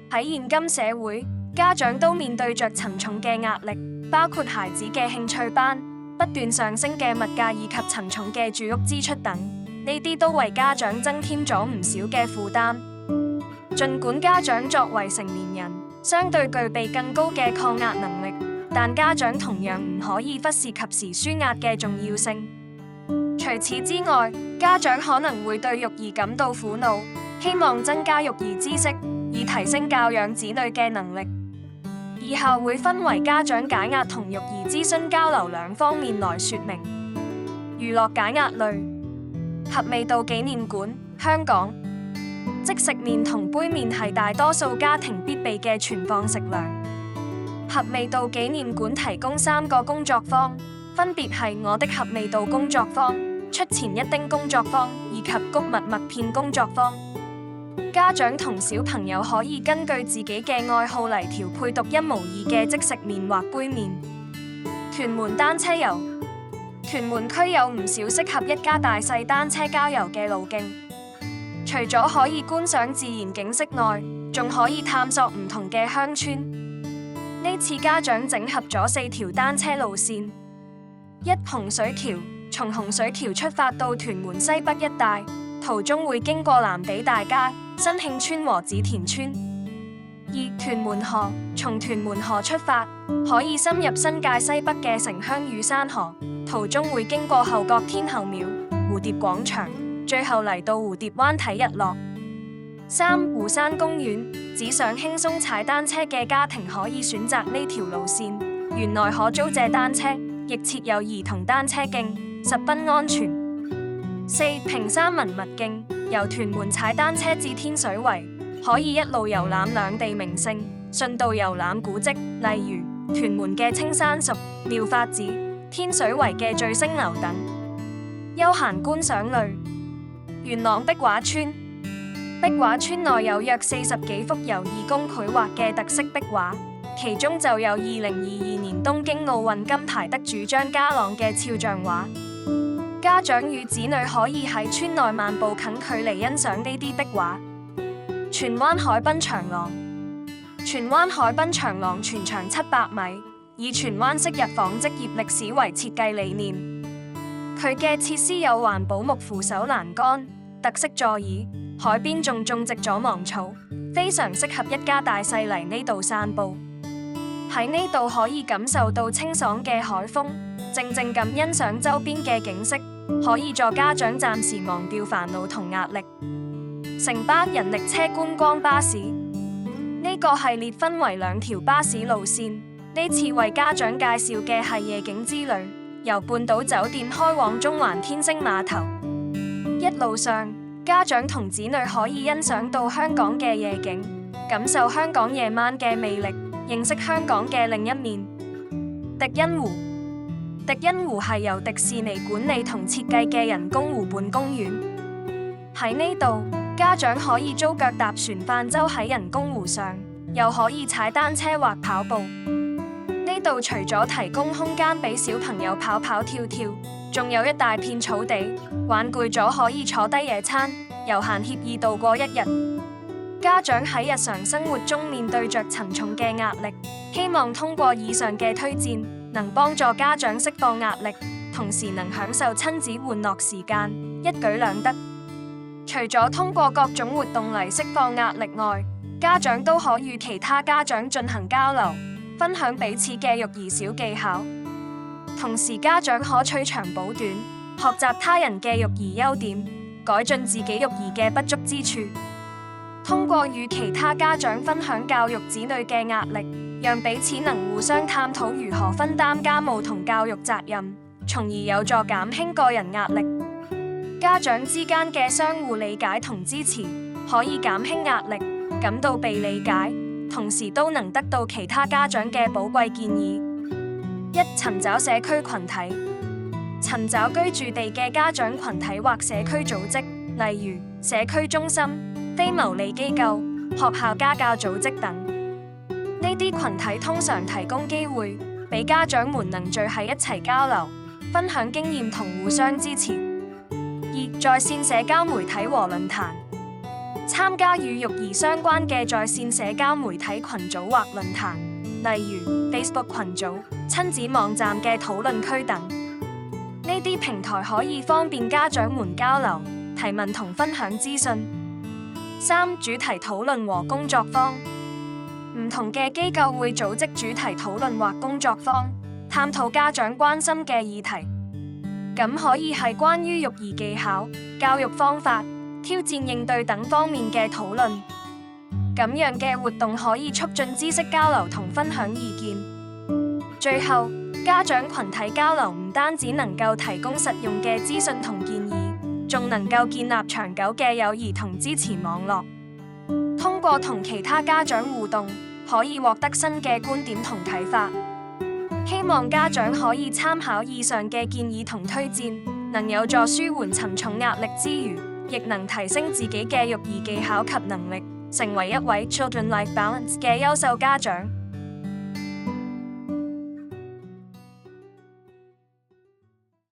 喺現今社會，家長都面對着沉重嘅壓力，包括孩子嘅興趣班、不斷上升嘅物價以及沉重嘅住屋支出等，呢啲都為家長增添咗唔少嘅負擔。儘管家長作為成年人，相對具備更高嘅抗壓能力，但家長同樣唔可以忽視及時紓壓嘅重要性。除此之外，家長可能會對育兒感到苦惱，希望增加育兒知識，以提升教養子女嘅能力。以下會分為家長解壓同育兒諮詢交流兩方面來說明。娛樂解壓類，合味道紀念館，香港。即食麵同杯麵係大多數家庭必備嘅存放食糧。合味道紀念館提供3個工作坊，分別係我的合味道工作坊、出前一丁工作坊以及穀物麥片工作坊。家長同小朋友可以根據自己嘅愛好嚟調配獨一無二嘅即食麵或杯麵。屯門單車遊，屯門區有唔少適合一家大細單車郊遊嘅路徑。除咗可以觀賞自然景色外，仲可以探索唔同嘅鄉村。呢次家長整合咗4條單車路線：一、洪水橋，從洪水橋出發到屯門西北一帶，途中會經過藍地大街、新慶村和紫田村。二、屯門河，從屯門河出發，可以深入新界西北嘅城鄉與山河，途中會經過後角天后廟、蝴蝶廣場，最後嚟到蝴蝶灣睇日落。三、湖山公園，只想輕鬆踩單車嘅家庭可以選擇呢條路線，園內可租借單車，亦設有兒童單車徑，十分安全。四、屏山文物徑，由屯門踩單車至天水圍，可以一路遊覽兩地名勝，順道遊覽古蹟，例如屯門嘅青山熟、妙法寺、天水圍嘅醉星樓等。休閒觀賞類，元朗壁畫村。壁畫村內有約40幾幅由義工繪畫嘅特色壁畫，其中就有2022年東京奧運金牌得主張家朗嘅肖像畫。家長與子女可以喺村內漫步近距離欣賞呢啲壁畫。荃灣海濱長廊，荃灣海濱長廊全長700米，以荃灣昔日紡織業歷史為設計理念。佢嘅設施有環保木扶手欄杆、特色座椅。海邊仲種植咗芒草，非常適合一家大細嚟呢度散步。喺呢度可以感受到清爽嘅海風，靜靜咁欣賞周邊嘅景色，可以助家長暫時忘掉煩惱同壓力。城巴人力車觀光巴士，呢個系列分為2條巴士路線，呢次為家長介紹嘅係夜景之旅，由半島酒店開往中環天星碼頭。一路上，家長同子女可以欣賞到香港嘅夜景，感受香港夜晚嘅魅力，認識香港嘅另一面。迪欣湖，迪欣湖係由迪士尼管理同設計嘅人工湖畔公園。喺呢度，家長可以租腳踏船泛舟喺人工湖上，又可以踩單車或跑步。呢度除咗提供空間俾小朋友跑跑跳跳，仲有一大片草地，玩攰咗可以坐低野餐，悠閒愜意度過一日。家長喺日常生活中面對着沉重嘅壓力，希望通過以上嘅推薦，能幫助家長釋放壓力，同時能享受親子玩樂時間，一舉兩得。除咗通過各種活動嚟釋放壓力外，家長都可與其他家長進行交流，分享彼此嘅育兒小技巧。同時，家長可取長補短，學習他人嘅育兒優點，改進自己育兒嘅不足之處。通過與其他家長分享教育子女嘅壓力，讓彼此能互相探討如何分擔家務同教育責任，從而有助減輕個人壓力。家長之間嘅相互理解同支持，可以減輕壓力，感到被理解，同時都能得到其他家長嘅寶貴建議。一、尋找社區群體，尋找居住地嘅家長群體或社區組織，例如社區中心、非牟利機構、學校家教組織等。呢啲群體通常提供機會，俾家長們能聚喺一齊交流，分享經驗同互相支持。二、在線社交媒體和論壇，參加與育兒相關嘅在線社交媒體群組或論壇，例如 Facebook 群組、親子網站嘅討論區等。呢啲平台可以方便家長們交流、提問同分享資訊。3. 主題討論和工作坊。唔同嘅機構會組織主題討論或工作坊，探討家長關心嘅議題。咁可以係關於育兒技巧、教育方法、挑戰應對等方面嘅討論。咁樣嘅活動可以促進知識交流同分享意見。最後，家長群體交流唔單止能夠提供實用嘅資訊同建議，仲能夠建立長久嘅友誼同支持網絡。通過同其他家長互動，可以獲得新嘅觀點同啟發。希望家長可以參考以上嘅建議同推薦，能有助舒緩沉重壓力之餘，亦能提升自己嘅育兒技巧及能力，成為一位 Children Life Balance 嘅優秀家長。